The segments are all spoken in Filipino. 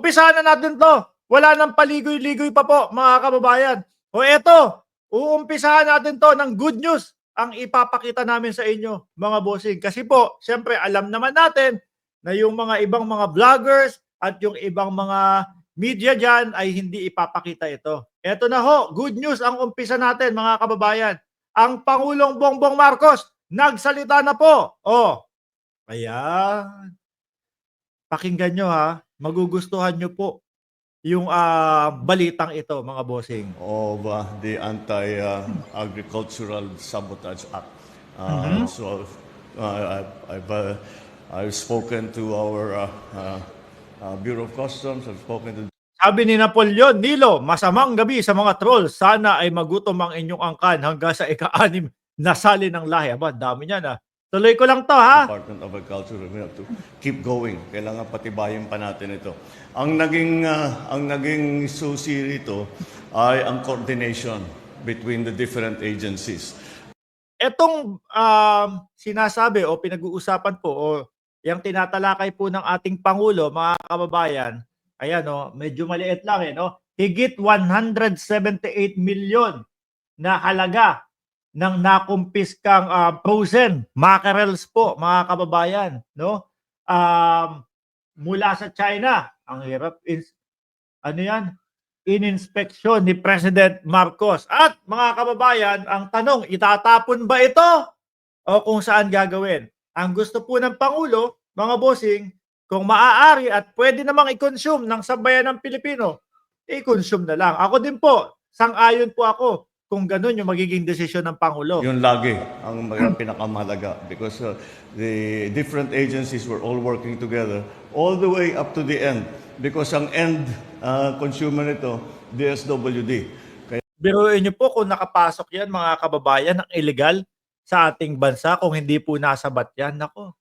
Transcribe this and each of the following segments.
Umpisahan na natin 'to. Wala ng paligoy-ligoy pa po, mga kababayan. O eto, uumpisahan natin 'to ng good news ang ipapakita namin sa inyo, mga bossing. Kasi po, siyempre alam naman natin na yung mga ibang mga vloggers at yung ibang mga media diyan ay hindi ipapakita ito. Eto na ho, good news ang umpisa natin, mga kababayan. Ang Pangulong Bongbong Marcos nagsalita na po. Oh, ayan. Pakinggan nyo ha, magugustuhan nyo po yung balitang ito, mga bossing. Of the Anti-Agricultural Sabotage Act. Mhm. So I've spoken to our Bureau of Customs. I've spoken to Sabi ni Napoleon, Nilo, masamang gabi sa mga trolls. Sana ay magutom ang inyong angkan hanggang sa ika-6 na sali ng lahi. Aba, dami niyan ha. Tuloy ko lang to ha. Department of Agriculture. We have to keep going. Kailangan patibayin pa natin ito. Ang naging susi rito ay ang coordination between the different agencies. Etong sinasabi o pinag-uusapan po o yung tinatalakay po ng ating Pangulo, mga kababayan, ayan o, medyo maliit lang no? Higit 178 million na halaga ng nakumpiskang frozen mackerels po, mga kababayan, no? Mula sa China, ang hirap ano yan? Ininspeksyon ni President Marcos. At mga kababayan, ang tanong, itatapon ba ito o kung saan gagawin? Ang gusto po ng Pangulo, mga bossing, kung maaari at pwede namang i-consume ng sambayan ng Pilipino, i-consume na lang. Ako din po, sang-ayon po ako kung ganun yung magiging desisyon ng Pangulo. Yun lagi ang pinakamahalaga because the different agencies were all working together all the way up to the end because ang end consumer nito, DSWD. Biruin niyo po kung nakapasok yan, mga kababayan, ng illegal sa ating bansa kung hindi po nasabat yan. Nako,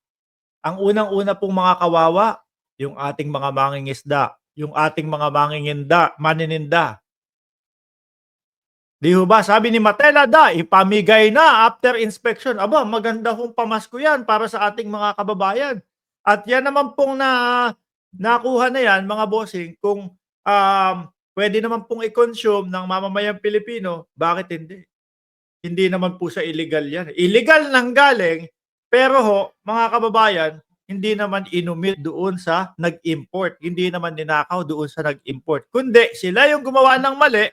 ang unang-una pong mga kawawa, yung ating mga mangingisda, yung ating mga manininda. Di ho ba? Sabi ni Matela ipamigay na after inspection. Aba, maganda hong pamasko yan para sa ating mga kababayan. At yan naman pong nakuha na yan, mga bossing, kung pwede naman pong i-consume ng mamamayang Pilipino, bakit hindi? Hindi naman po sa illegal yan. Illegal nang galing, pero ho, mga kababayan, hindi naman inumit doon sa nag-import. Hindi naman ninakaw doon sa nag-import. Kundi sila yung gumawa ng mali,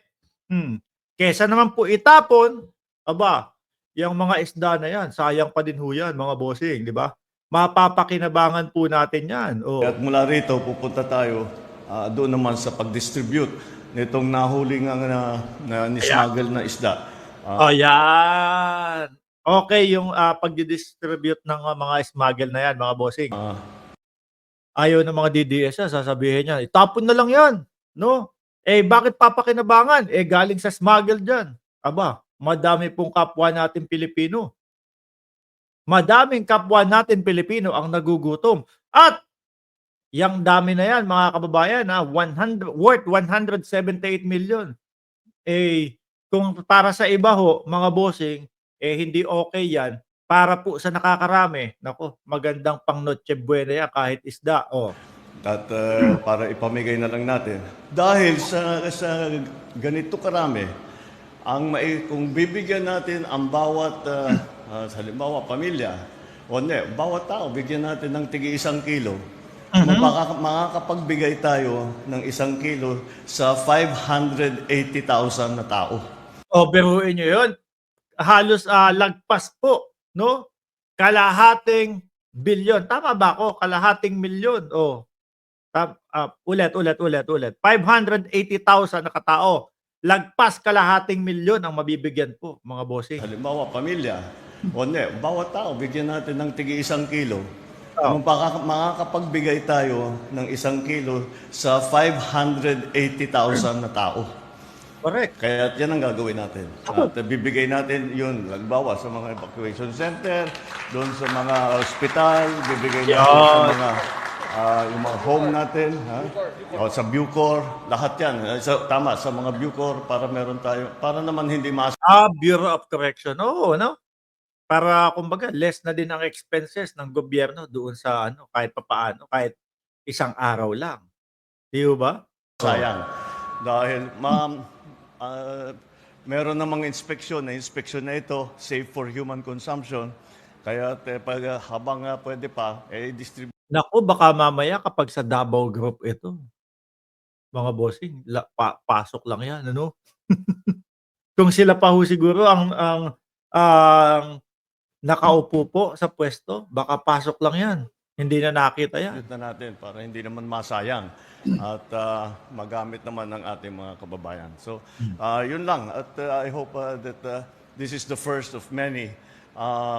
kesa naman po itapon, aba, yung mga isda na yan, sayang pa din ho yan, mga bossing, di ba? Mapapakinabangan po natin yan. Oh. At mula rito, pupunta tayo doon naman sa pag-distribute nitong nahuli nga na nismuggle na isda. Yan. Okay yung pag-distribute ng mga smuggle na yan, mga bossing. Ayaw ng mga DDS yan, sasabihin niya, itapon na lang yan, no? Bakit papakinabangan? Galing sa smuggle dyan. Aba, madami pong kapwa natin Pilipino. Madaming kapwa natin Pilipino ang nagugutom. At yang dami na yan, mga kababayan, worth 178 million. Kung para sa iba ho, mga bossing, hindi okay yan. Para po sa nakakarami, nako, magandang pang Noche Buena yan kahit isda. At para ipamigay na lang natin. Dahil sa ganito karami, kung bibigyan natin ang bawat, halimbawa, pamilya, bawat tao, bigyan natin ng tigi 1 kilo, makakapagbigay tayo ng 1 kilo sa 580,000 na tao. Biruin nyo yun. Halos lagpas po, no? Kalahating bilyon. Tama ba ako? Kalahating milyon. Ulit. 580,000 na katao. Lagpas kalahating milyon ang mabibigyan po, mga bossing. Halimbawa, pamilya. Bawat tao, bigyan natin ng tigi 1 kilo. Makakapagbigay tayo ng 1 kilo sa 580,000 na tao. Correct. Kaya yan ang gagawin natin. At bibigay natin yun, halimbawa sa mga evacuation center, doon sa mga ospital, bibigay natin sa mga yung mga home natin, sa Bucor, lahat yan. Tama, sa mga Bucor para meron tayo, para naman hindi Bureau of Correction. Oo, no? Para kumbaga less na din ang expenses ng gobyerno doon sa kahit papaano, kahit isang araw lang. Di ba? sayang. Dahil meron namang inspeksyon na ito safe for human consumption. Kaya pag habang pwede pa, distribute Naku, baka mamaya kapag sa Davao Group ito, mga bossing, pasok lang yan, ano? Kung sila pa ho siguro ang nakaupo po sa pwesto, baka pasok lang yan. Hindi na nakita yan. na natin para hindi naman masayang at magamit naman ng ating mga kababayan. So, yun lang. At I hope that this is the first of many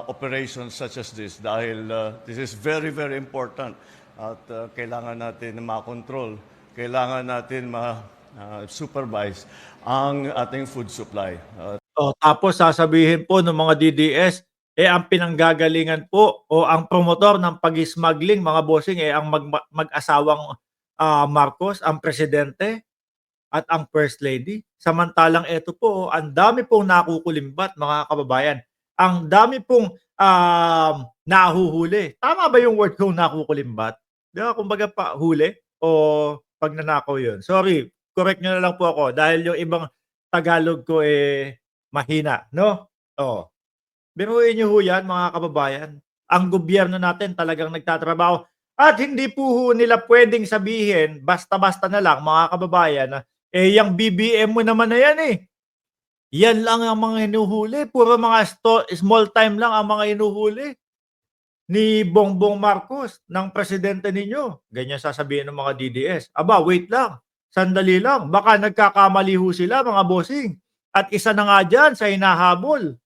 operations such as this dahil this is very, very important at kailangan natin makontrol, kailangan natin ma-supervise ang ating food supply. Tapos sasabihin po ng mga DDS, ang pinanggagalingan po o ang promotor ng pag-smuggling, mga bossing, ang mag-asawang Marcos, ang presidente at ang first lady. Samantalang ito po, ang dami pong nakukulimbat, mga kababayan. Ang dami pong nahuhuli. Tama ba yung word kong nakukulimbat? Di ba, kumbaga pa huli o pagnanakaw yun? Sorry, correct nyo na lang po ako dahil yung ibang Tagalog ko mahina, no? Oh. Biruin niyo ho yan, mga kababayan. Ang gobyerno natin talagang nagtatrabaho. At hindi po ho nila pwedeng sabihin, basta-basta na lang, mga kababayan, yung BBM mo naman na yan Yan lang ang mga hinuhuli. Puro mga small time lang ang mga hinuhuli ni Bongbong Marcos, ng presidente ninyo. Ganyan sasabihin ng mga DDS. Aba, wait lang. Sandali lang. Baka nagkakamali ho sila, mga bossing. At isa na nga dyan sa hinahabol,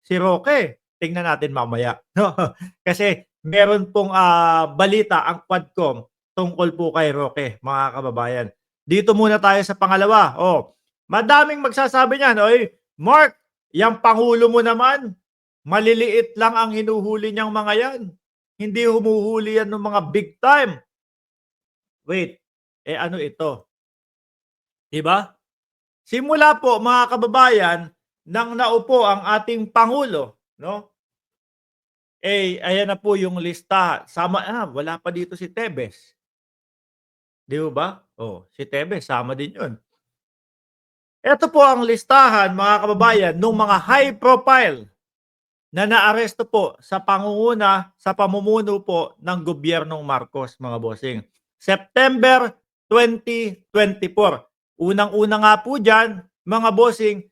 si Roque. Tingnan natin mamaya. No? Kasi meron pong balita ang Quadcom tungkol po kay Roque, mga kababayan. Dito muna tayo sa pangalawa. Madaming magsasabi niyan, oy, Mark, yung pangulo mo naman, maliliit lang ang hinuhuli niyang mga yan. Hindi humuhuli yan ng mga big time. Wait, ano ito? Diba? Simula po, mga kababayan, nang naupo ang ating Pangulo, no? Ayan na po yung lista. Wala pa dito si Tebes. Di ba? Si Tebes, sama din yun. Ito po ang listahan, mga kababayan, ng mga high profile na naaresto po sa pangunguna, sa pamumuno po ng gobyernong Marcos, mga bossing. September 2024. Unang-una nga po dyan, mga bossing,